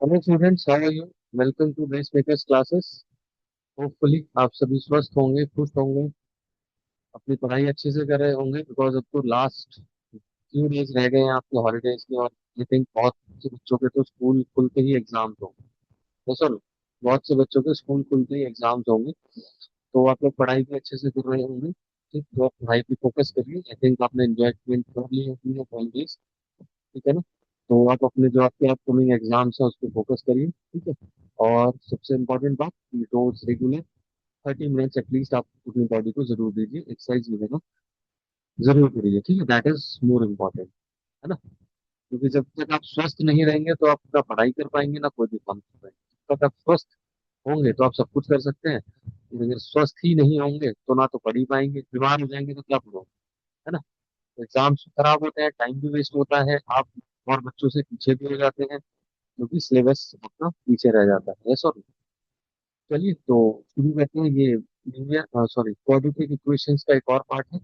Hello students, how are you? Welcome to Base Makers classes. Hopefully आप सभी स्वस्थ होंगे, खुश होंगे, अपनी पढ़ाई अच्छे से कर रहे होंगे, बिकॉज अब तो लास्ट फ्यू डेज रह गए हैं आपके हॉलीडेज के। और आई थिंक बहुत से बच्चों के तो स्कूल खुलते ही एग्जाम्स होंगे। तो सर, बहुत से बच्चों के स्कूल खुलते ही एग्जाम्स होंगे, तो आप लोग पढ़ाई भी अच्छे से कर रहे होंगे। ठीक, तो आप पढ़ाई पे फोकस करिए। आई थिंक आपने एंजॉयमेंट कर ली होगी हॉलीडेज। ठीक है ना? तो आप अपने जो आपके अपकमिंग एग्जाम्स हैं उस पर फोकस करिए। ठीक है। और सबसे इम्पोर्टेंट बात, रोज रेगुलर 30 मिनट्स एटलीस्ट आप अपनी बॉडी को जरूर दीजिए, एक्सरसाइज वगैरह जरूर करिए। ठीक है, दैट इज मोर इम्पोर्टेंट, है ना? क्योंकि जब तक आप स्वस्थ नहीं रहेंगे तो आप ना पढ़ाई कर पाएंगे, ना कोई भी काम कर पाएंगे। जब तक आप स्वस्थ होंगे तो आप सब कुछ कर सकते हैं, लेकिन अगर स्वस्थ ही नहीं होंगे तो ना तो पढ़ ही पाएंगे, बीमार हो जाएंगे तो क्या पढ़ोगे? है ना? एग्जाम्स खराब होते हैं, टाइम भी वेस्ट होता है, आप और बच्चों से पीछे भी हो जाते हैं, क्योंकि सिलेबस अपना पीछे रह जाता है। सॉरी, चलिए तो शुरू करते हैं। ये लीनियर सॉरी क्वाड्रेटिक इक्वेशंस का एक और पार्ट है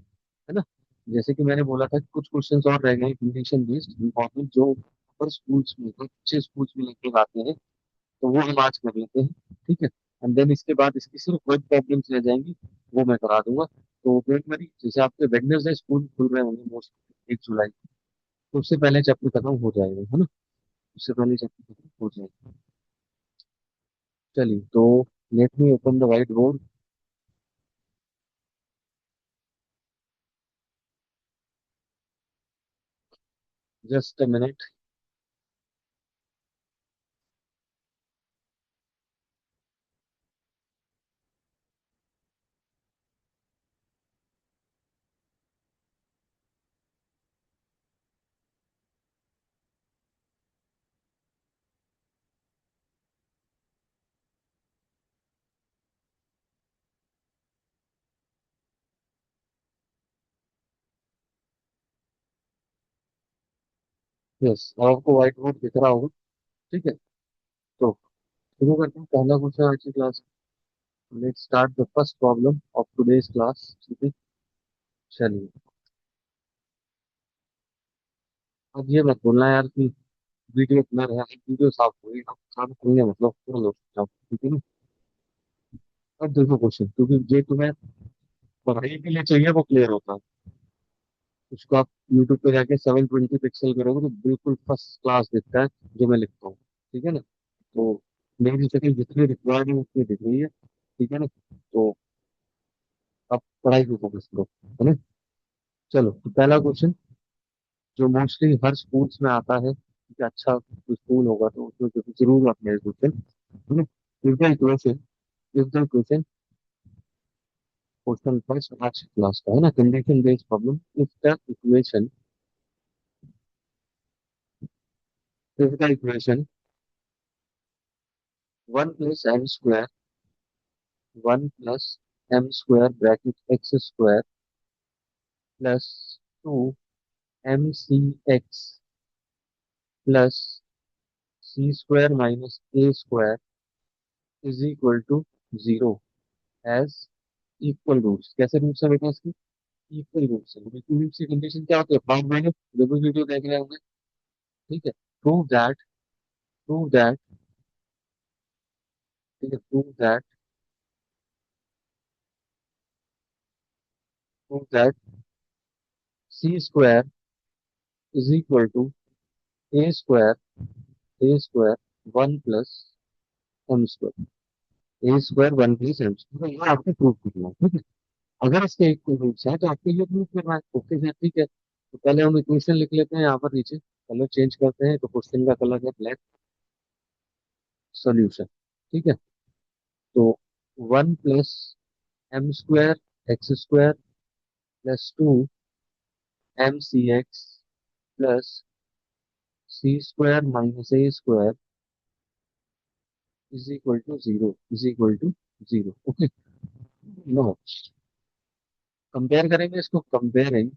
ना? जैसे कि मैंने बोला था कि कुछ क्वेश्चंस और रह गए कंडीशन बेस्ड इंपॉर्टेंट, जो ऊपर स्कूल्स में अच्छे स्कूल्स में लगभग आते हैं, तो वो हम आज कर लेते हैं। ठीक है। एंड देन इसके बाद इसकी सिर्फ वर्ड प्रॉब्लम्स रह जाएंगी, वो मैं करा दूंगा। तो डोंट वरी, जैसे आपके वेडनेसडे स्कूल खुल रहे होंगे मोस्ट 1 जुलाई, तो उससे पहले चैप्टर खत्म हो जाएगा, है ना? उससे पहले चैप्टर खत्म हो जाएगा। चलिए तो let me open the white board. Just a minute. Yes, आपको व्हाइट बोर्ड दिख रहा होगा। ठीक है, तो शुरू करते हैं पहला क्वेश्चन आज की class. Let's start the first problem of today's class. ठीक है, चलिए। अब ये मत बोलना यार कि वीडियो इतना रहा, वीडियो साफ हो गई, अब काम करने मतलब पूरा लोग जाओ। ठीक है ना? अब देखो क्वेश्चन, क्योंकि जो तुम्हें पढ़ाई के लिए चाहिए वो क्लियर होता है। उसको आप यूट्यूब पे जाके 720 पिक्सल करोगे तो बिल्कुल फर्स्ट क्लास दिखता है, जो मैं लिखता हूँ। ठीक है ना? तो मेरी शक्ल जितनी रिक्वायर्ड है उतनी दिख रही है। ठीक है ना? तो आप पढ़ाई को फोकस करो, है ना? चलो, तो पहला क्वेश्चन जो मोस्टली हर स्कूल्स में आता है, कि अच्छा कोई स्कूल होगा तो उसमें तो जरूर आपने ये क्वेश्चन, है ना? If the equation if the question question first आज क्लास का, है ना? Condition based problem. If the equation 1 + m² 1 + m² bracket x² +2 mcx +c² - a² is equal to 0 as equal roots. कैसे रूट्स है बेटा इसकी? इक्वल रूट्स है। Equal roots की कंडीशन क्या होती है? पांच मैंने देखो वीडियो देख रहे होंगे। ठीक है। प्रूव दैट प्रूव दैट ठीक है, prove that c² is equal to a² 1 + m²। ये आपको प्रूव करना है। ठीक है। अगर इसके इक्वल रूट्स हैं तो आपको ये प्रूव करना है। ओके सर, ठीक है। तो पहले हम इक्वेशन लिख लेते हैं यहाँ पर नीचे। कलर चेंज करते हैं, तो क्वेश्चन का कलर है ब्लैक। सॉल्यूशन। ठीक है। तो 1 + m²x² +2 mcx is equal to zero. Okay. Now, compare करेंगे इसको। कंपेयरिंग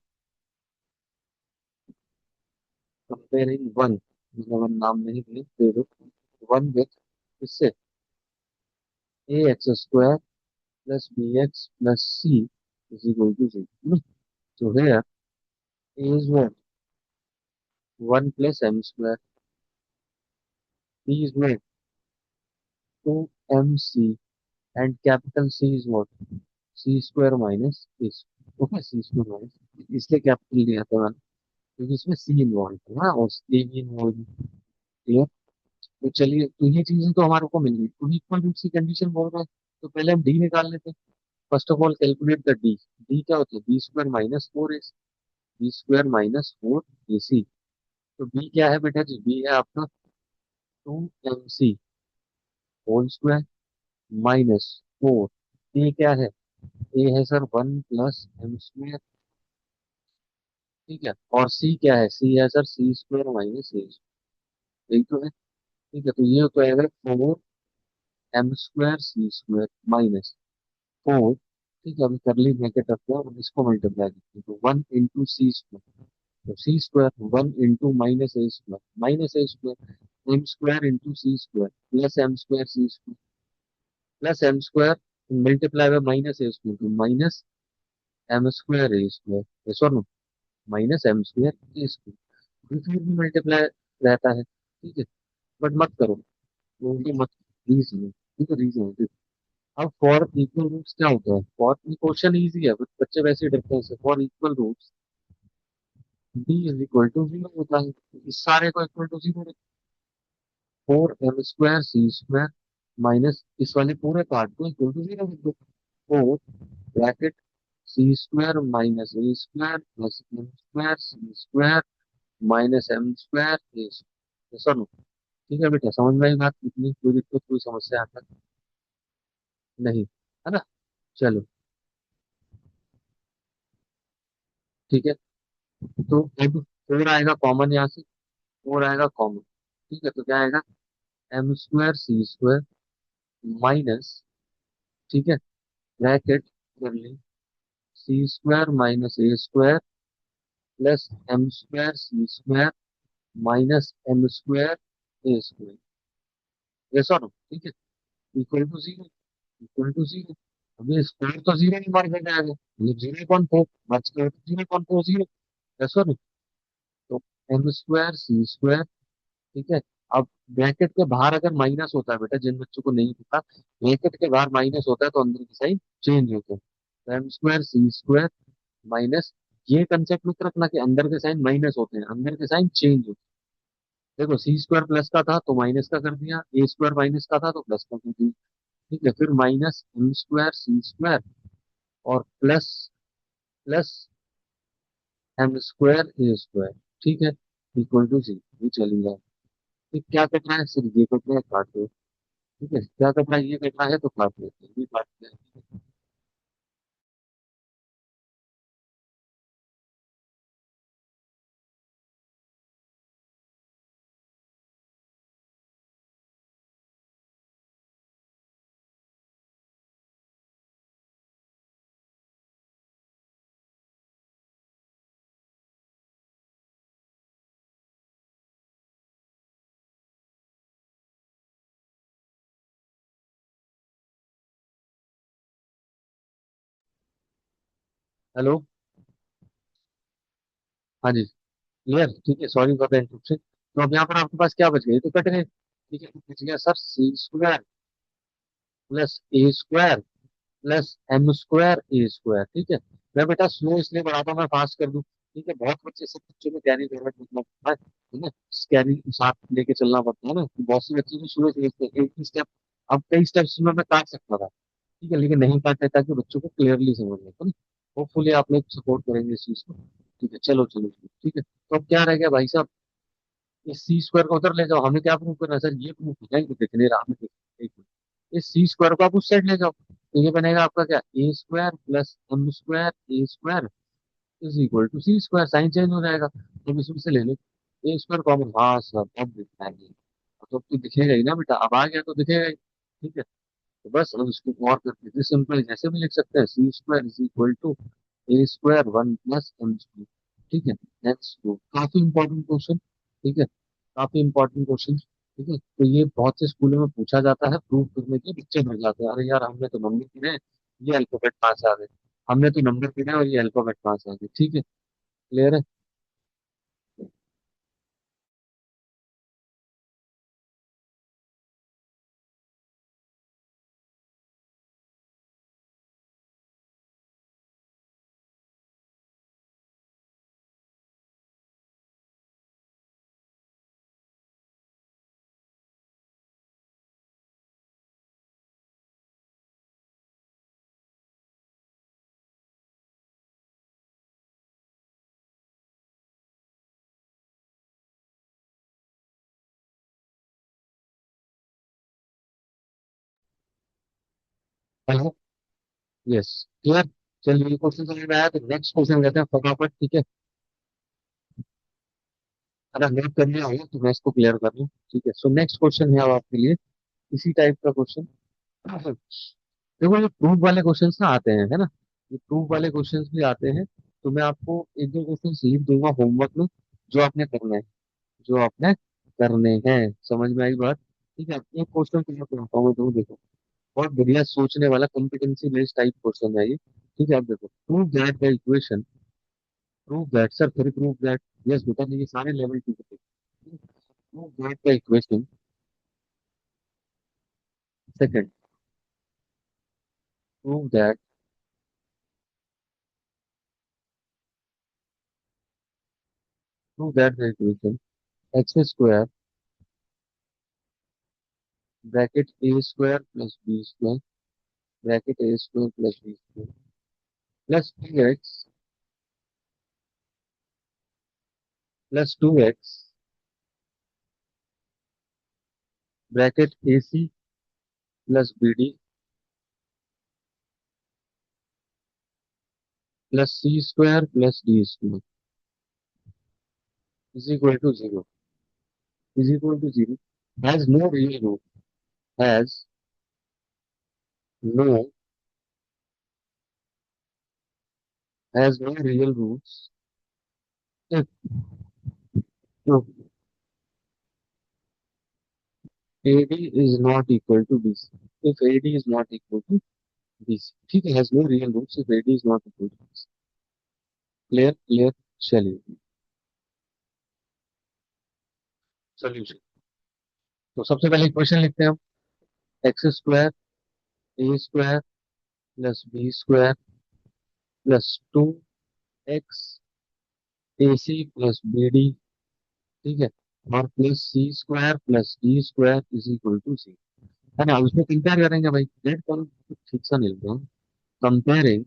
वन, मतलब हम नाम नहीं दिए, दे दो। वन विथ इससे ax² +bx +c is equal to zero. So here a is what? 1 + m² D is what? 2mc and capital C is what? C square minus A square. Okay, C square minus, इसलिए capital लिया था मैंने क्योंकि इसमें C involve है ना, और A भी इन्वॉल्व है। क्लियर? तो चलिए, तो ये चीजें तो हमारे को मिल गई, तो इक्वल रूट की कंडीशन बोल रहा है, तो पहले हम डी निकाल लेते हैं। First of all calculate the D. D क्या होता है? B square minus four A, B square minus four A सी। तो बी क्या है बेटा जी? बी है आपका 2mc whole square minus four. A क्या है? ए है सर 1 प्लस m स्क्वायर। ठीक है, और सी क्या है? सी है सर सी स्क्वायर माइनस ए। यही तो है। ठीक है, तो ये तो आएगा 4m square C square minus four. ठीक है, अभी करली ब्रैकेट रखते हैं और इसको मल्टीप्लाई करते हैं, तो 1 इंटू सी स्क्वायर, तो C square 1 into minus A square M square into C square plus M square C square plus M square multiply by minus A square, तो minus M square A square, sorry, minus M square A square. फिर भी multiply रहता है, ठीक है, but मत करो, वो भी मत, रीजन है, ठीक है, रीजन है। अब फॉर इक्वल रूट्स क्या होता है? फॉर क्वेश्चन इजी है, बट बच्चे वैसे ही डरते हैं। For equal roots D is equal to zero होता है, इस सारे को equal to zero. 4m square C square minus इस वाले पूरे पार्ट को इक्वल टू जीरो लिख दो। Four bracket C square minus A square plus M square C square minus M square A square. सुनो, ठीक है बेटा, समझ में आई बात? इतनी कोई दिक्कत, कोई समस्या आता नहीं, है ना? चलो, ठीक है, तो अब फोर आएगा कॉमन यहाँ से, फोर आएगा कॉमन। ठीक है, तो क्या आएगा? M square C square minus, ठीक है, ब्रैकेट कर ली, C square minus A square plus M square C square minus M square A square. ये सॉल्व, ठीक है, equal to zero, equal to zero. अभी स्क्वायर तो जीरो नहीं मार के जाएगा, मतलब 0.4 बच गया, तो 0.4 जीरो। ये सॉल्व, तो एम स्क्वायर सी स्क्वायर, ठीक है। अब ब्रैकेट के बाहर अगर माइनस होता है बेटा, जिन बच्चों को नहीं पता, ब्रैकेट के बाहर माइनस होता है तो अंदर की साइन चेंज होता है, तो M square C square minus, ये कंसेप्ट मत रखना कि अंदर के साइन माइनस होते हैं, अंदर के साइन चेंज होते हैं। देखो, सी स्क्वायर प्लस का था तो माइनस का कर दिया, ए स्क्वायर माइनस का था तो प्लस का कर दिया। ठीक है, फिर minus M square C square और plus plus M square A square, ठीक है, इक्वल टू सी। ये चली जाए, ठीक, क्या कट रहा है? सिर्फ ये कट रहा है, काट दो। ठीक है, क्या कट रहा है? ये कट रहा है तो काट देते हैं, ये काट देते हैं। हेलो, हाँ जी, क्लियर, ठीक है, सॉरी फॉर द इंटरप्शन। तो अब यहाँ पर आपके पास क्या बच गया? ये तो कट गए, ठीक है, तो बच गया sir C square plus A square plus M square A square. ठीक है, मैं बेटा स्लो इसलिए बढ़ाता हूँ, मैं फास्ट कर दूं। ठीक है, बहुत बच्चे, सब बच्चों को कैरी फॉरवर्ड मतलब है ना, कैरी साथ लेके चलना पड़ता है ना, तो बहुत से बच्चे को स्लो समझते हैं, एक ही स्टेप, अब कई स्टेप्स में मैं काट सकता था, ठीक है, लेकिन नहीं काटे ताकि बच्चों को क्लियरली समझ में, तो होपफुली आप लोग सपोर्ट करेंगे इस चीज को। ठीक है, चलो चलो चलो, ठीक है, तो अब क्या रह गया भाई साहब? इस सी स्क्वायर को उधर ले जाओ, हमें क्या प्रूव करना है सर? ये प्रूव करना है कि दिखने रहा हमें, एक मिनट, इस सी स्क्वायर को आप उस साइड ले जाओ, तो ये बनेगा आपका क्या? A square plus M square A square is equal to C square, sign change हो जाएगा, तो इसमें से ले लो ए स्क्वायर कॉमन। हाँ सर, अब दिखना है ये। तो अब तो दिखेगा ही ना बेटा, अब आ गया तो दिखेगा ही। ठीक है, तो बस अब इसको और करके सिंपल जैसे भी लिख सकते हैं, C square is equal to A square 1 plus m square. ठीक है, नेक्स्ट टू काफी इंपॉर्टेंट क्वेश्चन, ठीक है, काफी इंपॉर्टेंट क्वेश्चन। ठीक है, तो ये बहुत से स्कूलों में पूछा जाता है, प्रूव करने के बच्चे भर जाते हैं, अरे यार हमने तो नंबर गिने, ये अल्फाबेट कहाँ से आ गए, हमने तो नंबर गिने और ये अल्फाबेट कहाँ से आ गए। ठीक है, क्लियर है? हेलो। यस। क्लियर। चलिए ये क्वेश्चन समझ में आया तो नेक्स्ट क्वेश्चन लेते हैं फटाफट, ठीक है। अगर नोट कर लिया हो तो मैं इसको क्लियर कर लूँ, ठीक है। सो नेक्स्ट क्वेश्चन है अब आपके लिए इसी टाइप का क्वेश्चन। देखो ये प्रूफ वाले क्वेश्चंस ना आते हैं, है ना। ये प्रूफ वाले क्वेश्चंस भी आते हैं। तो मैं आपको एक दो क्वेश्चन लिख दूंगा होमवर्क में, जो आपने करना है, जो आपने करने हैं। समझ में आई बात? ठीक है। एक क्वेश्चन तो मैं करता हूँ, तो देखो बहुत बढ़िया सोचने वाला कॉम्पिटेंसी बेस्ड टाइप क्वेश्चन है ये। ठीक है। अब देखो, prove that the equation, prove that sir, फिर प्रूव दैट। यस बेटा, ये सारे लेवल टू के। Prove that the equation, second, prove that, prove that the equation X square bracket A square plus B square bracket A square plus B square plus two X plus two X bracket A C plus B D plus C square plus D square is equal to zero, is equal to zero, has no real root, has no, has no real roots if AD is not equal to BC, if AD is not equal to BC, ठीक है। Has no real roots if AD is not equal to BC। Clear clear. चलिए solution. तो सबसे पहले equation लिखते हैं हम। X square A square plus B square plus two X A C plus B D, ठीक है, और plus C square plus D square is equal to C, है ना। उसमें कंपेयर करेंगे भाई, डेट करो ठीक सा नहीं लिखते हैं। Comparing,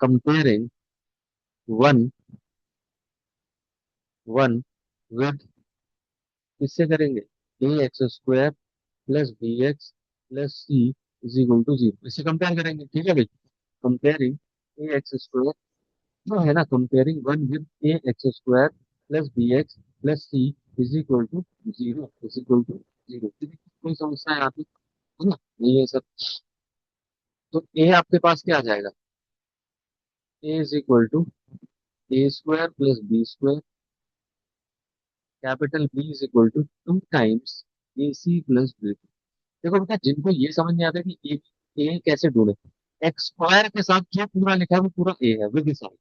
comparing one, one with, किससे करेंगे, A X square plus B X plus C is equal to zero, इससे कंपेयर करेंगे, ठीक है भाई। कंपेयरिंग ए एक्स स्क्वायर, जो है ना, comparing one with A X square plus B X plus C is equal to zero, is equal to zero. कोई समस्या है आपकी, है ना। नहीं है सर। तो ए आपके पास क्या आ जाएगा, A is equal to A square plus B square, capital B is equal to two times A C plus B. देखो बेटा, जिनको ये समझ नहीं आता कि ए कैसे ढूंढे, एक्स स्क्वायर के साथ जो पूरा लिखा है वो पूरा ए है विद साइन,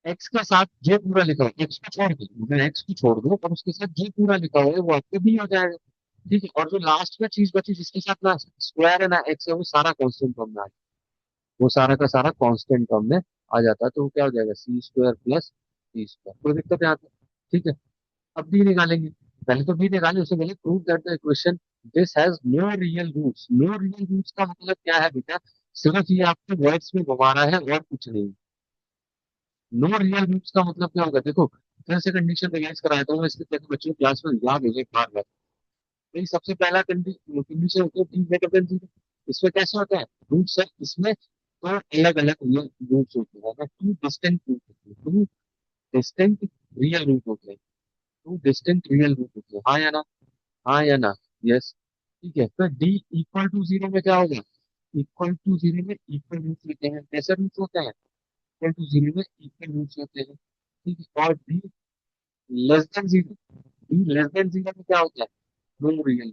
एक्स के साथ जो पूरा लिखा है, एक्स को छोड़ दो, मतलब एक्स को छोड़ दो और उसके साथ जो पूरा लिखा हुआ है वो आपके बी हो जाएगा, ठीक है। और जो लास्ट में चीज बची जिसके साथ ना स्क्वायर है ना एक्स है, वो सारा कांस्टेंट फॉर्म में आ जाए, वो सारा का सारा कांस्टेंट फॉर्म में आ जाता है। तो वो क्या हो जाएगा, सी स्क्वायर प्लस डी स्क्वायर, कोई दिक्कत नहीं आती, ठीक है। अब बी निकालेंगे, पहले तो बी निकालें, उससे पहले prove that the equation this has no real roots. No real roots का मतलब क्या है बेटा, सिर्फ ये आपके वर्ड्स में घुमा रहा है और कुछ नहीं। नो रियल रूट्स का मतलब क्या होगा, देखो फिर से कंडीशन रिवाइज कराया था मैं इसके ताकि बच्चों क्लास में याद हो जाए बार बार। भाई सबसे पहला कंडीशन होती है टी ग्रेटर देन जीरो। इसमें कैसे होता है, रूट सर इसमें तो अलग अलग रियल रूट्स होते हैं ना, टू डिस्टिंक्ट रूट होते हैं, टू डिस्टिंक्ट रियल रूट होते हैं, टू डिस्टिंक्ट रियल रूट होते हैं, हाँ या ना, हाँ या ना। यस। ठीक है, तो डी इक्वल टू जीरो में क्या होगा, इक्वल टू जीरो में इक्वल रूट्स होते हैं, कैसे रूट्स होते हैं, इक्वल टू जीरो में इक्वल रूट्स होते हैं, ठीक है। और D less than zero, D less than zero में क्या होता है, no real,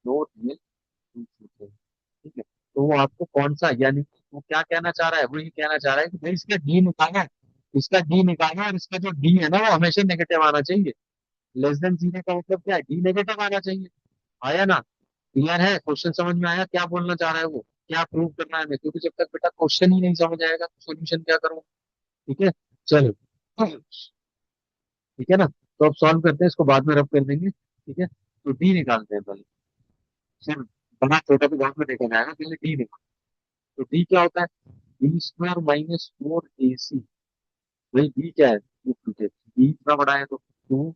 no real roots होते हैं, ठीक है। तो वो आपको कौन सा, यानी कि वो क्या कहना चाह रहा है, वो ये कहना चाह रहा है कि भाई इसका डी निकालना, इसका डी निकालना, और इसका जो डी है ना वो हमेशा नेगेटिव आना चाहिए। लेस देन जीरो का मतलब क्या है, डी नेगेटिव आना चाहिए, आया ना। क्लियर है, क्वेश्चन समझ में आया क्या बोलना चाह रहा है वो, क्या प्रूव करना है हमें, क्योंकि जब तक बेटा क्वेश्चन ही नहीं समझ आएगा तो सोल्यूशन क्या करूँ, ठीक है। चलो, ठीक है ना। तो अब सॉल्व करते हैं इसको, बाद में रब कर देंगे, ठीक है। तो डी निकालते हैं पहले, सिर्फ बड़ा छोटा तो बाद में देखा जाएगा, पहले डी निकाल। तो डी क्या होता है, B square minus four A सी, भाई बी क्या है, बी इतना बड़ा है तो to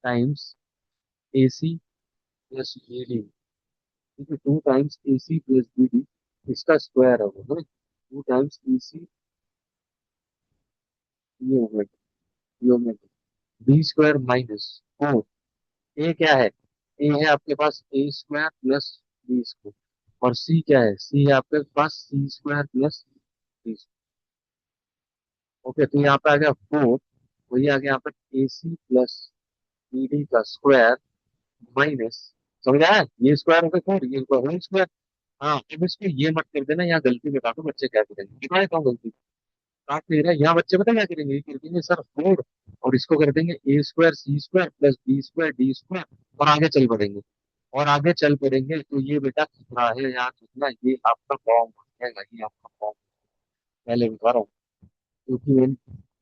times A C plus B D, ठीक है, 2 टाइम्स AC प्लस BD, इसका स्क्वायर है वो, 2 टाइम्स AC, ये हो गया, ये हो गया, B² माइनस 4। ए क्या है? ए है आपके पास A² प्लस B², और सी क्या है? सी है आपके पास C² प्लस B। ओके, तो यहाँ पे आ गया 4, वही आ गया यहाँ पे AC प्लस BD का स्क्वायर माइनस, समझ आया? ये स्क्वायर हो गया 4, ये होल स्क्वायर। हाँ, अब इसको ये मत कर देना, यहाँ गलती में काटो, बच्चे क्या करेंगे, कितना है कौन गलती काट नहीं रहा है। यहाँ बच्चे पता क्या करेंगे, ये कर देंगे सर 4, और इसको कर देंगे A²C² प्लस B²D², और आगे चल पड़ेंगे। और आगे चल पड़ेंगे तो ये बेटा कितना है यहाँ, कितना, ये आपका फॉर्म हो जाएगा, ये आपका फॉर्म, पहले बता रहा हूँ। क्योंकि मैंने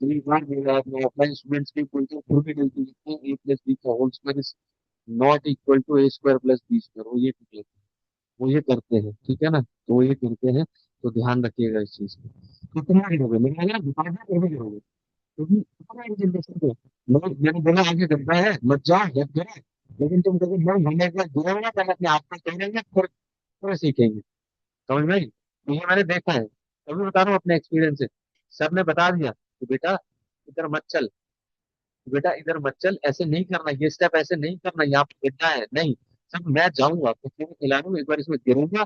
कई बार मेरा अपने ऑफलाइन स्टूडेंट्स की कोई तो खुद भी गलती लिखते हैं, A+B का whole square is not equal to A² plus B², वो ये लिखते हैं, वो ये करते हैं, ठीक है ना, तो वो ये करते हैं, तो ध्यान रखिएगा इस चीज को। तो तुम क्या करोगे, मेरे अगर बता दें तो भी करोगे, क्योंकि पता है जनरेशन को, मैंने बोला आगे गड्ढा है मत जाओ मत गिरे, लेकिन तुम कभी मैं घूमने के बाद गिरोगे ना, पहले अपने आप को कहेंगे, फिर सीखेंगे, समझ में आई? तो ये मैंने देखा है, तभी बता रहा हूँ अपने एक्सपीरियंस से। सर ने बता दिया कि बेटा इधर मत चल, बेटा इधर मत चल, ऐसे नहीं करना, ये स्टेप ऐसे नहीं करना, यहाँ पे गिरना है नहीं। सर मैं जाऊंगा तो फिर खिलाऊंगा, एक बार इसमें गिरूंगा,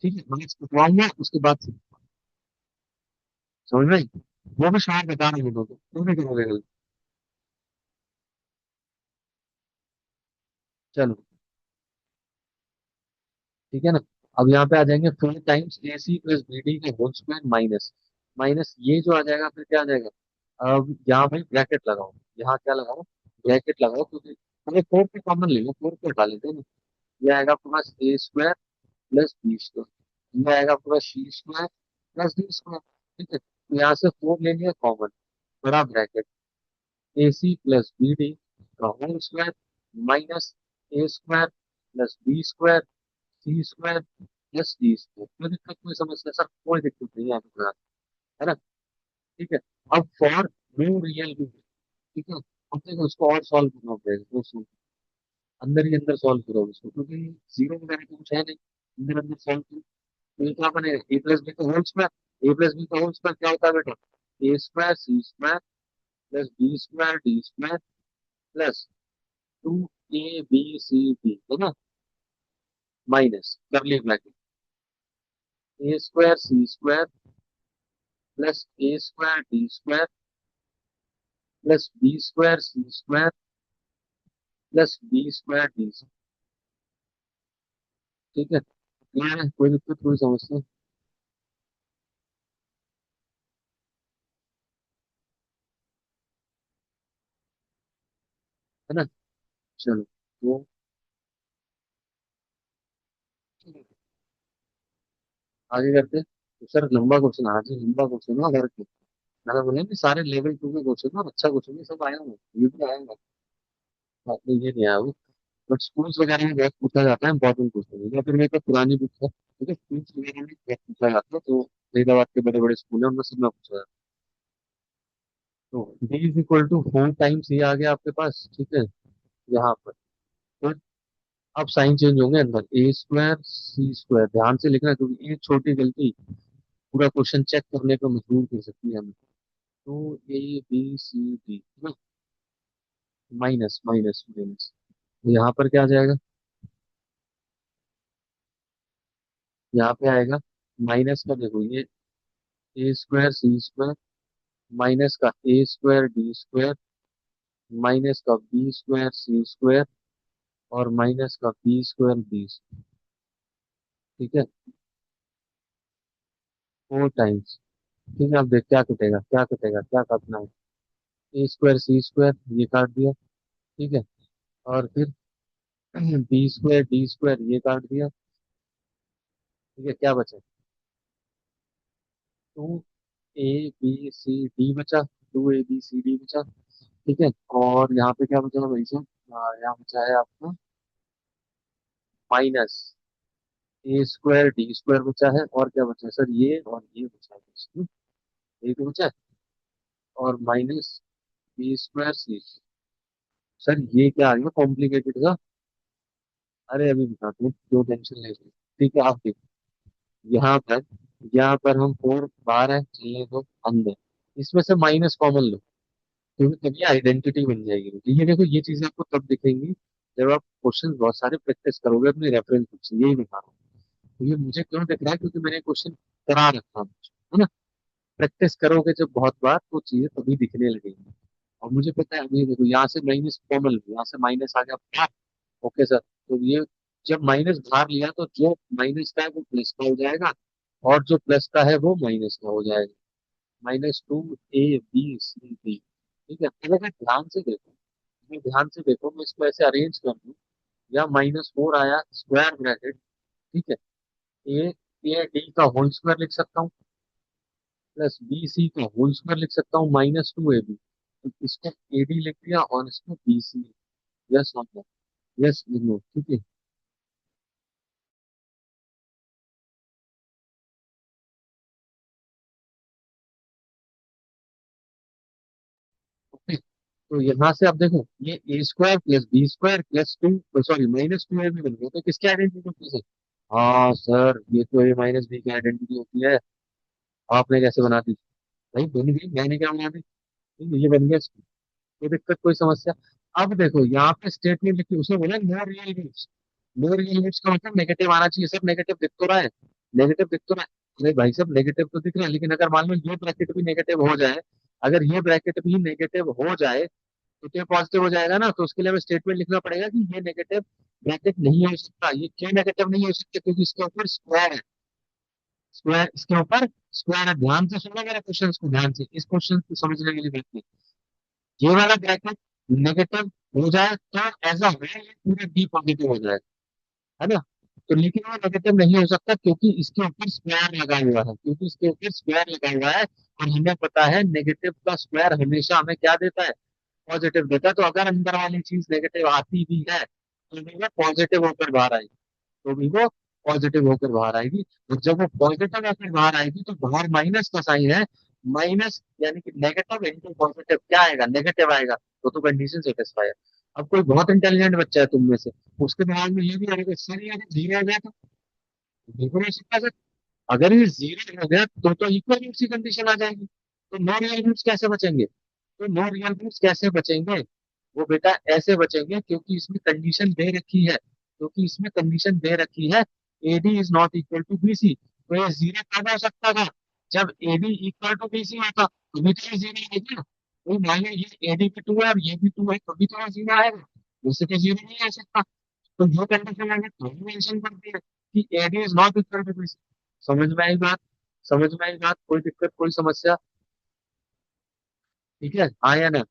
ठीक है, मैं इसको खिलाऊंगा, उसके बाद समझ में आई? वो भी शायद बता रहे हैं लोग, तुम भी करोगे गलती। चलो, ठीक है ना। अब यहाँ पे आ जाएंगे 4 टाइम्स AC प्लस BD के होल स्क्वायर माइनस, माइनस ये जो आ जाएगा फिर क्या आ जाएगा? अब यहाँ भाई ब्रैकेट लगाओ, यहाँ क्या लगाओ? ब्रैकेट लगाओ, क्योंकि हमें 4 पे कॉमन ले लो, 4 पे उठा लेते हैं ना। ये आएगा आपके पास A² प्लस B², ये आएगा आपके पास C² प्लस D², ठीक है, तो यहाँ से 4 ले लिया कॉमन, बड़ा ब्रैकेट, AC प्लस BD का whole square minus A² plus B² C² plus D², कोई दिक्कत, कोई समस्या सर? कोई दिक्कत नहीं है आपके साथ, है ना? ठीक है। अब फॉर न्यू रियल भी, ठीक है, अब देखो उसको और सॉल्व करना पड़ेगा, अंदर ही अंदर सॉल्व करो उसको, क्योंकि जीरो वगैरह तो कुछ है नहीं, अंदर अंदर सॉल्व करो। तो ये क्या बनेगा? A+B का होल स्क्वायर, A+B का होल स्क्वायर क्या होता है बेटा? A²C² plus B²D² plus 2ABCD, है ना, माइनस करली bracket A²C² plus A²D² plus B²C² plus B²D, ठीक है, क्लियर है? कोई दिक्कत, कोई समस्या? है ना? चलो, तो आगे करते हैं। तो सर लंबा क्वेश्चन, आज ही लंबा क्वेश्चन है घर के, मैंने बोला कि सारे लेवल 2 के क्वेश्चन ना, अच्छा क्वेश्चन है, सब आया हूँ, ये भी आएगा, बात नहीं, ये नहीं आया वो। बट स्कूल्स वगैरह में बहुत पूछा जाता है, इंपॉर्टेंट क्वेश्चन है, या फिर मेरे पास पुरानी बुक है, ठीक है, स्कूल्स वगैरह में बहुत पूछा जाता है, तो फरीदाबाद के बड़े बड़े स्कूल है, उनमें सब में पूछा जाता है। तो D = 4 टाइम्स ये आ गया आपके पास, ठीक है, यहाँ पर। तो अब साइन चेंज होंगे अंदर, A²C², ध्यान से लिखना, क्योंकि एक छोटी गलती पूरा क्वेश्चन चेक करने पर मजबूर कर सकती है हमें। तो ABCD माइनस माइनस माइनस, यहाँ पर क्या आ जाएगा? यहाँ पे आएगा माइनस का, देखो ये A²C² माइनस का A²D² माइनस का B²C² और माइनस का B²D, ठीक है, 4 टाइम्स, ठीक है। अब देख क्या कटेगा, क्या कटेगा, क्या काटना है? A²C² ये काट दिया, ठीक है, और फिर B²D² ये काट दिया, ठीक है, क्या बचा? 2ABCD बचा, 2ABCD बचा, ठीक है, और यहाँ पे क्या बचा भाई साहब? यहाँ बचा है आपका माइनस A²D² बचा है, और क्या बचा है सर? ये और ये बचा है बस, ये तो बचा है, और माइनस B²C। सर ये क्या आ गया कॉम्प्लिकेटेड सा? अरे अभी बताते हैं, क्यों टेंशन ले रही है। ठीक है, आप देखो यहाँ पर, यहाँ पर हम फोर बार है, चलिए तो अंदर, इसमें से माइनस कॉमन लो, क्योंकि तभी आइडेंटिटी बन जाएगी। तो ये देखो, ये चीजें आपको तब दिखेंगी जब आप क्वेश्चन बहुत सारे प्रैक्टिस करोगे अपने रेफरेंस बुक से, यही दिखा रहा हूँ। तो ये मुझे क्यों दिख रहा है, क्योंकि मैंने क्वेश्चन करा रखा है ना। प्रैक्टिस करोगे जब बहुत बार, तो चीजें तभी दिखने लगेंगी। और मुझे पता है, अभी देखो यहाँ से माइनस कॉमन, यहाँ से माइनस आ गया। ओके सर, तो ये जब माइनस बाहर लिया तो जो माइनस का है वो प्लस का हो जाएगा, और जो प्लस का है वो माइनस का हो जाएगा। -2 A B C D। ठीक है, अगर मैं ध्यान से देखो, मैं ध्यान से देखो, मैं इसको ऐसे अरेंज कर दूं, या -4 आया स्क्वायर ब्रैकेट, ठीक है, ए ए डी का होल स्क्वायर लिख सकता हूँ, प्लस बी सी का होल स्क्वायर लिख सकता हूँ, -2 AB। तो इसको ए डी लिख दिया और इसको B C. Yes no? Yes no? ठीक है। ओके, तो यहाँ से आप देखो, ये A² + B² + 2, सॉरी -2 AB बन गया, तो किसकी आइडेंटिटी होती है? हाँ सर, ये तो A - B की आइडेंटिटी होती है। आपने कैसे बना दी? भाई बन गई, मैंने क्या बना दी? ये बन गया, कोई दिक्कत कोई समस्या? अब देखो यहाँ पे स्टेटमेंट लिखी, उसने बोला no real roots. No real roots का मतलब नेगेटिव आना चाहिए सर, नेगेटिव दिख तो रहा है, नेगेटिव दिख तो रहा है। अरे भाई साहब, नेगेटिव तो दिख रहा है, लेकिन अगर मान लो ये ब्रैकेट भी नेगेटिव हो जाए, अगर ये ब्रैकेट भी नेगेटिव हो जाए, तो क्या पॉजिटिव हो जाएगा ना, तो उसके लिए हमें स्टेटमेंट लिखना पड़ेगा कि ये नेगेटिव ब्रैकेट नहीं हो सकता। ये क्यों नेगेटिव नहीं हो सकता? क्योंकि इसके ऊपर स्क्वायर है, स्क्वायर इसके ऊपर स्क्वायर है। ध्यान से सुनो मेरे क्वेश्चन को, ध्यान से इस क्वेश्चन को समझने के लिए देखिए। ये वाला ब्रैकेट नेगेटिव हो जाए तो एज अ होल ये पूरा बी पॉजिटिव हो जाए, है ना। तो लेकिन वो नेगेटिव नहीं हो सकता, क्योंकि इसके ऊपर स्क्वायर लगा हुआ है, क्योंकि इसके ऊपर स्क्वायर लगा हुआ है। और हमें पता है नेगेटिव का स्क्वायर हमेशा हमें क्या देता है? पॉजिटिव देता है। तो अगर अंदर वाली चीज नेगेटिव आती भी है, तो भी वो पॉजिटिव होकर बाहर आएगी, तो भी वो पॉजिटिव होकर बाहर आएगी। और जब वो पॉजिटिव होकर बाहर आएगी, तो बाहर माइनस का साइन है, माइनस यानी कि नेगेटिव इंटू पॉजिटिव क्या आएगा? नेगेटिव आएगा। तो कंडीशन सेटिस्फाई है। अब कोई बहुत इंटेलिजेंट बच्चा है तुम में से, उसके दिमाग में ये भी आएगा, सर ये अगर जीरो हो गया तो? बिल्कुल हो सकता है सर। अगर ये जीरो हो गया तो इक्वल रूट्स की कंडीशन आ जाएगी, तो नॉन रियल रूट्स कैसे बचेंगे? तो नो रियल रूट्स कैसे बचेंगे? वो बेटा ऐसे बचेंगे, क्योंकि इसमें कंडीशन दे रखी है, क्योंकि इसमें कंडीशन दे रखी है, AD is not equal to BC. तो ये जीरो कब हो सकता था? जब एडी इक्वल टू बीसी होता, तभी तो ये जीरो आएगा। तो मान लो ये एडी भी टू है और ये भी टू है, तभी तो ये जीरो आएगा, वैसे तो जीरो नहीं आ सकता। तो ये कंडीशन आगे तो मेंशन करती है कि AD is not equal to BC. समझ में आई बात? समझ में आई बात? कोई दिक्कत कोई समस्या? ठीक है, हाँ या ना?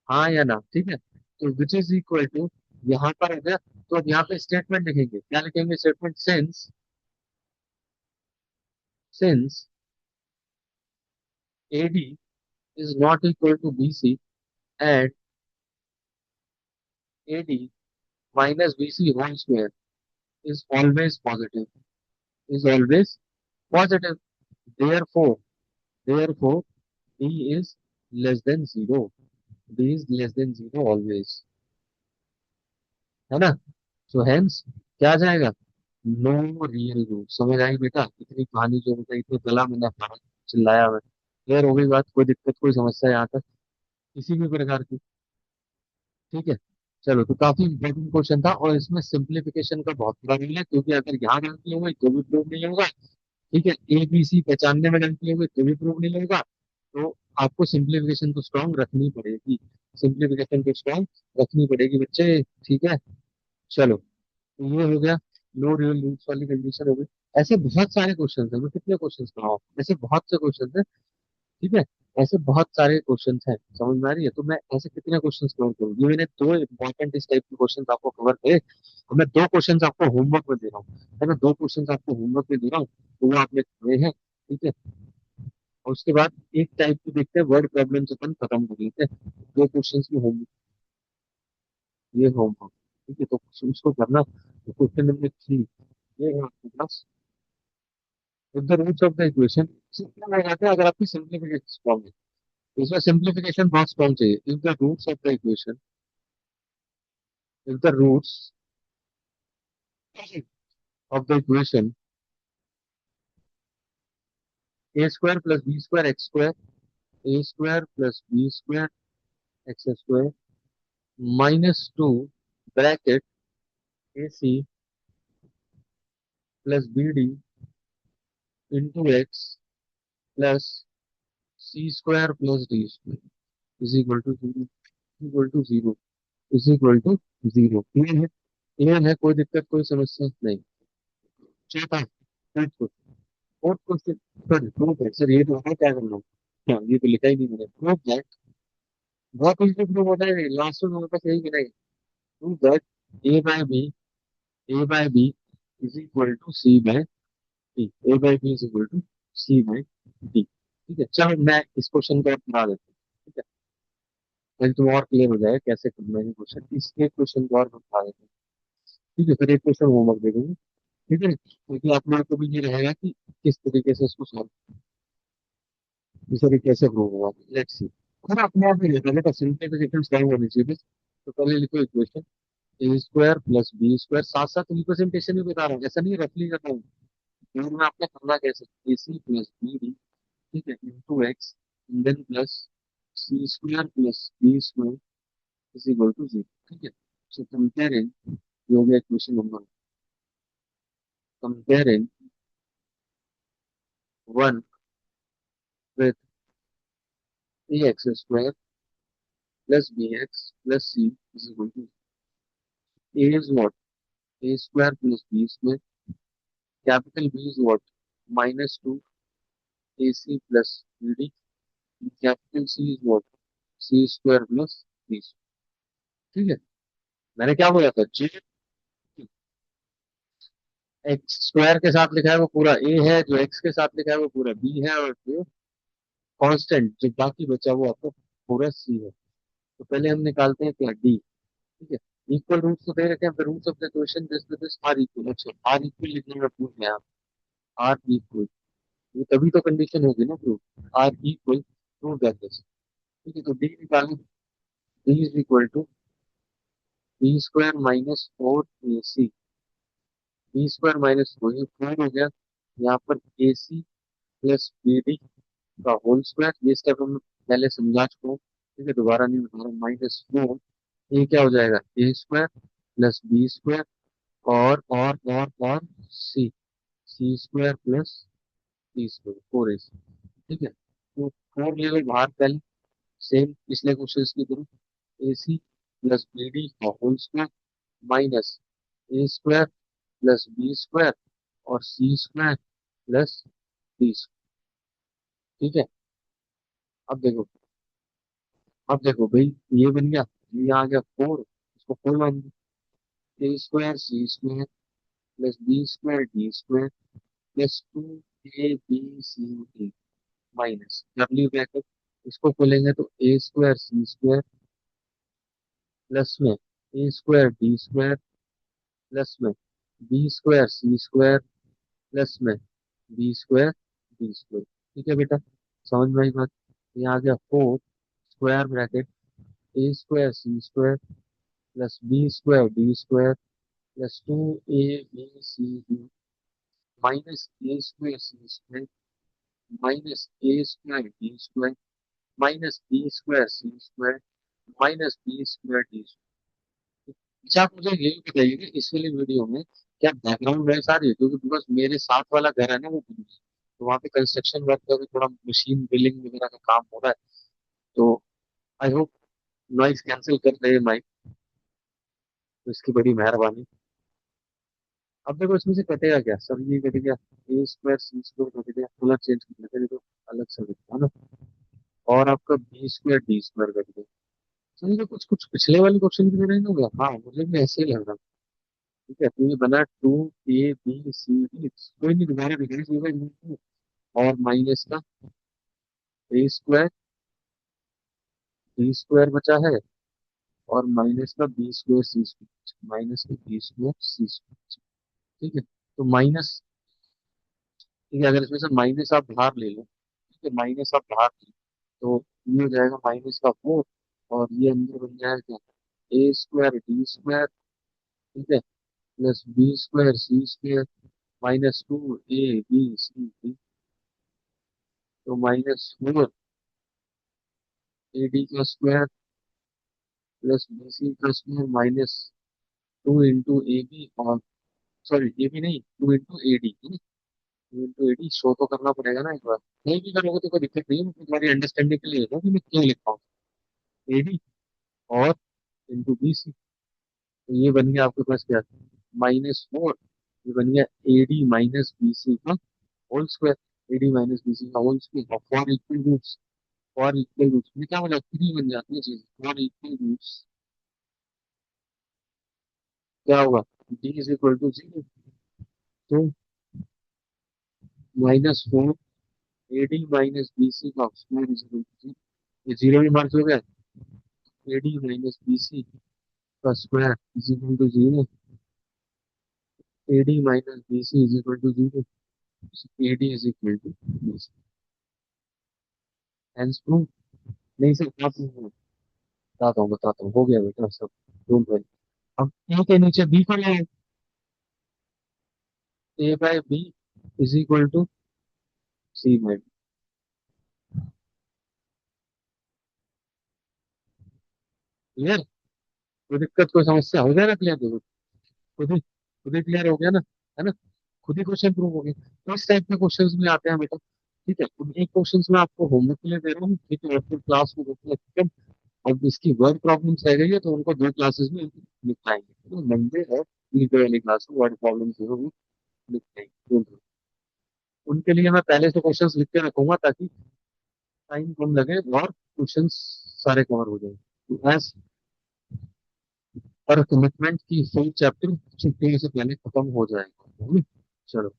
हाँ या ना? ठीक है, तो विच इज इक्वल टू, यहाँ पर है ना, तो अब यहाँ पे स्टेटमेंट लिखेंगे, क्या लिखेंगे statement? Since AD is not equal to BC and AD minus BC whole square is always positive, is always positive. Therefore, therefore B is less than zero. B is less than zero always, है ना। So hence क्या आ जाएगा? No real root. समझ आई बेटा? इतनी कहानी जो बताई, इतने गला मैंने अपना चिल्लाया मैं, क्लियर हो गई बात? कोई दिक्कत कोई समस्या यहाँ तक किसी भी प्रकार की? ठीक है, चलो, तो काफी इंपॉर्टेंट क्वेश्चन था, और इसमें सिंप्लीफिकेशन का बहुत बड़ा रोल है, क्योंकि अगर यहाँ गलती हो गई तो भी प्रूव नहीं होगा। ठीक है, ए बी सी पहचानने में गलती हो गई तो भी प्रूव नहीं होगा। तो आपको सिंप्लीफिकेशन को स्ट्रांग रखनी पड़ेगी, सिंप्लीफिकेशन को स्ट्रांग रखनी पड़ेगी बच्चे। ठीक है, चलो, तो ये हो गया, नो रियल रूट्स वाली कंडीशन हो गई। ऐसे बहुत सारे क्वेश्चन है, मैं कितने क्वेश्चन कराऊं? ऐसे बहुत से क्वेश्चन है। ठीक है, ऐसे बहुत सारे क्वेश्चन हैं, समझ में आ रही है? तो मैं ऐसे कितने क्वेश्चन कवर करूँ? ये मैंने दो इंपॉर्टेंट इस टाइप के क्वेश्चन आपको कवर करे, और मैं दो क्वेश्चन आपको होमवर्क में दे रहा हूँ, है ना, दो क्वेश्चन आपको होमवर्क में दे रहा हूँ, तो वो आपने करे हैं। ठीक है, और उसके बाद एक टाइप की देखते हैं, वर्ड प्रॉब्लम से अपन खत्म कर लेते हैं। दो क्वेश्चन की होमवर्क, ये होमवर्क। ठीक है, तो उसको करना। तो क्वेश्चन नंबर 3 ये है आपके पास, if the roots of the equation, simple हो जाता है अगर आपकी सिंप्लीफिकेशन स्ट्रॉन्ग है। तो इसमें सिंप्लीफिकेशन बहुत स्ट्रॉन्ग चाहिए। If the roots of the equation, if the roots of the equation a square plus b square x square, a square plus b square x square minus 2 bracket ac plus bd into x plus c square plus d square is equal to 0, equal to 0, is equal to 0। Clear है, कोई दिक्कत कोई समस्या नहीं। चौथा fourth question, sorry proof है sir, ये तो है क्या करना। हाँ ये तो लिखा ही नहीं मैंने, प्रूफ दैट, बहुत कुछ तो प्रूफ होता है, लास्ट में मेरे पास यही गिना है। Proof that A by B is equal to C by D, A by B is equal to C by D. ठीक है, चलो मैं इस क्वेश्चन को बना देता हूँ। ठीक है, ताकि तुम और क्लियर हो जाए कैसे करना है क्वेश्चन, इसके क्वेश्चन को और बता देते हैं। ठीक है, फिर एक क्वेश्चन होमवर्क दे देंगे। ठीक है, क्योंकि आप लोगों को भी ये रहेगा कि किस तरीके से इसको सॉल्व, इस तरीके से प्रूव होगा। लेट्स सी, खुद अपने आप ही रहता है, सिंप्लीफिकेशन टाइम होनी चाहिए बस। तो पहले लिखो इक्वेशन ए स्क्वायर प्लस बी स्क्वायर, साथ साथ रिप्रेजेंटेशन भी बता रहा हूँ, ऐसा नहीं रफली कर रहा हूँ। फिर में आपने करना कैसे, A C plus B D, ठीक है, into X then plus C square plus B square is equal to zero. ठीक है, सो कंपेयरिंग, ये हो गया equation number, comparing one with A X square plus B X plus C is equal to A is what, A square plus B square, capital B is what, minus two A C plus B D, capital C is what, C square plus B square. ठीक है, मैंने क्या बोला था, जे x square के साथ लिखा है वो पूरा ए है, जो एक्स के साथ लिखा है वो पूरा बी है, और जो कांस्टेंट जो बाकी बचा वो आपको पूरा सी है। तो पहले हम निकालते हैं क्या, डी। ठीक है, इक्वल रूट्स तो दे रखे हैं, फिर roots of the equation this are equal, अच्छा आर इक्वल लिखने में प्रूफ है आप, आर इक्वल, ये तभी तो कंडीशन होगी ना proof, are equal prove that this. ठीक है, तो डी निकालें, D is equal to B square minus four A C, B square minus four, ये फोर हो गया, यहाँ पर A C plus B D का होल स्क्वायर, ये स्टेप हम पहले समझा चुके हैं। ठीक है, दोबारा नहीं बता रहा, माइनस फोर, ये क्या हो जाएगा, A square plus B square और C, C square plus D square four A C. ठीक है, तो फोर लेवल बाहर पहले, सेम पिछले क्वेश्चन की तरह, ए सी प्लस बी डी का whole square minus A square plus B square और सी स्क्वायर प्लस डी स्क्वायर। ठीक है, अब देखो, अब देखो भाई, ये बन गया, ये आ गया फोर, इसको फोर मान दो, A square C square plus B square D square plus two A B C D minus W bracket, इसको खोलेंगे तो A square C square plus में A square D square plus में B square C square plus में B square D square. ठीक है बेटा, समझ में आई बात। ये आ गया four square bracket A square C square plus B square D square plus two A B C D minus A square C square minus A square D square minus B square C square minus B square D square. अच्छा, आप मुझे ये भी बताइए कि इस वाली video में क्या बैकग्राउंड नॉइस आ रही है, क्योंकि बिकॉज मेरे साथ वाला घर है ना वो पुलिस, तो वहाँ पे कंस्ट्रक्शन वर्क का भी थोड़ा मशीन बिल्डिंग वगैरह का काम हो रहा है। तो आई होप नॉइस कैंसिल कर दे माइक, तो इसकी बड़ी मेहरबानी। अब देखो इसमें से कटेगा क्या सर, ये कट गया, ए स्क्वायर सी स्क्वायर कट गया, कलर चेंज कर लेते हैं, तो अलग से दिखता है ना, और आपका B square D square cut गया। समझे, कुछ कुछ पिछले वाले क्वेश्चन की तरह नहीं हो गया, हाँ मुझे भी ऐसे ही लग रहा। ठीक है, तो ये बना two A B C D, कोई नहीं दोबारा दिखाई देगा, और माइनस का ए स्क्वायर डी स्क्वायर बचा है, और माइनस का B square C square, minus का बी स्क्वायर सी स्क्वायर। ठीक है, तो माइनस, ठीक है, अगर इसमें से माइनस आप बाहर ले लो, ठीक है, माइनस आप बाहर ले लो, तो ये हो जाएगा माइनस का फोर, और ये अंदर बन जाएगा ए स्क्वायर डी स्क्वायर, ठीक है, plus B square C square minus 2 A B C, तो -4 AD का स्क्वायर प्लस BC का स्क्वायर -2 इंटू AB, और सॉरी ए बी नहीं, 2 into AD, 2 into AD show तो करना पड़ेगा ना एक बार। नहीं भी करोगे तो कोई दिक्कत नहीं है, मैं तुम्हारी अंडरस्टैंडिंग के लिए है कि मैं क्यों लिख रहा हूँ AD और इंटू BC। तो ये बन गया आपके पास क्या, -4, ये बन गया AD - BC का होल स्क्वायर, AD - BC का होल स्क्वायर, और फॉर इक्वल रूट्स में क्या मतलब 3 बन जाती है चीज, फॉर इक्वल रूट्स क्या होगा, D = 0, तो -4 AD - BC का स्क्वायर = 0, ये 0 भी मार्क हो गया, AD - BC का square = 0, AD - BC = 0, AD = BC, hence prove. नहीं सर क्या प्रूव है, बताता हूँ, हो गया बेटा सब, डोंट वरी। अब ए के नीचे बी को ले, A/B = C/D। क्लियर, कोई दिक्कत कोई समस्या हो गया ना क्लियर, देखो खुद ही क्लियर हो गया ना, है ना, खुद ही क्वेश्चन प्रूव हो गया। तो इस टाइप के क्वेश्चंस भी आते हैं बेटा, ठीक है। तो एक क्वेश्चंस में आपको होमवर्क के लिए दे रहा हूँ, ठीक है, और फिर क्लास में देखते हैं, ठीक है। अब इसकी वर्ड प्रॉब्लम्स रह गई है तो उनको 2 क्लासेस में निपटाएंगे, तो मंडे है ट्यूजडे वाली क्लास में वर्ड प्रॉब्लम्स जो होगी निपटाएंगे। उनके लिए मैं पहले से क्वेश्चंस लिख के रखूंगा ताकि टाइम कम लगे और क्वेश्चंस सारे कवर हो जाए, एज पर कमिटमेंट की फुल चैप्टर छुट्टी से पहले खत्म हो जाएगा, है ना? चलो,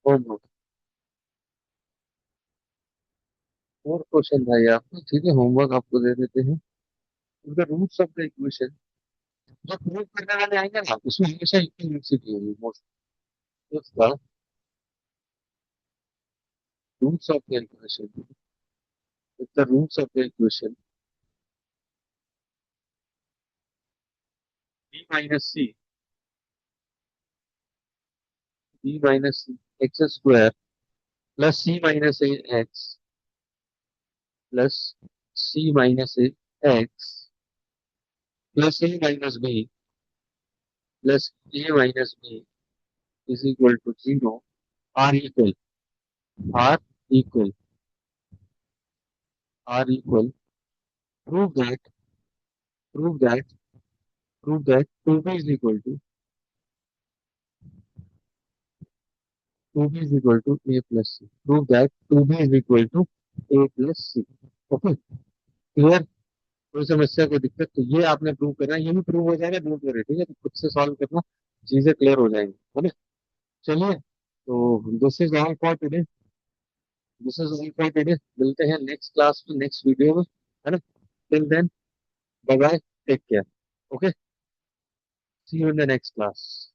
होमवर्क और क्वेश्चन भाई आपको, ठीक है, होमवर्क आपको दे देते हैं। उनका रूट्स ऑफ द इक्वेशन जो प्रूव करने वाले आएंगे ना, उसमें हमेशा यूनिवर्सिटी होगी मोस्ट, उसका roots of the equation, the roots of the equation B - C, B - C x² plus C - A x plus C - A x plus A - B plus A - B is equal to 0, are equal are equal are equal, prove that prove that prove that 2B is equal to 2B is equal to A plus C, prove that 2B is equal to A plus C। Okay, clear, कोई समस्या कोई दिक्कत, तो ये आपने prove करना है, ये भी प्रूव हो जाएगा, डोंट वरी, ठीक है, तो खुद से सॉल्व करना, चीजें क्लियर हो जाएंगी, है ना। चलिए, तो this is all for today, मिलते हैं नेक्स्ट क्लास में, नेक्स्ट वीडियो में, है ना। Till then, bye bye, take care, okay, see you in the next class.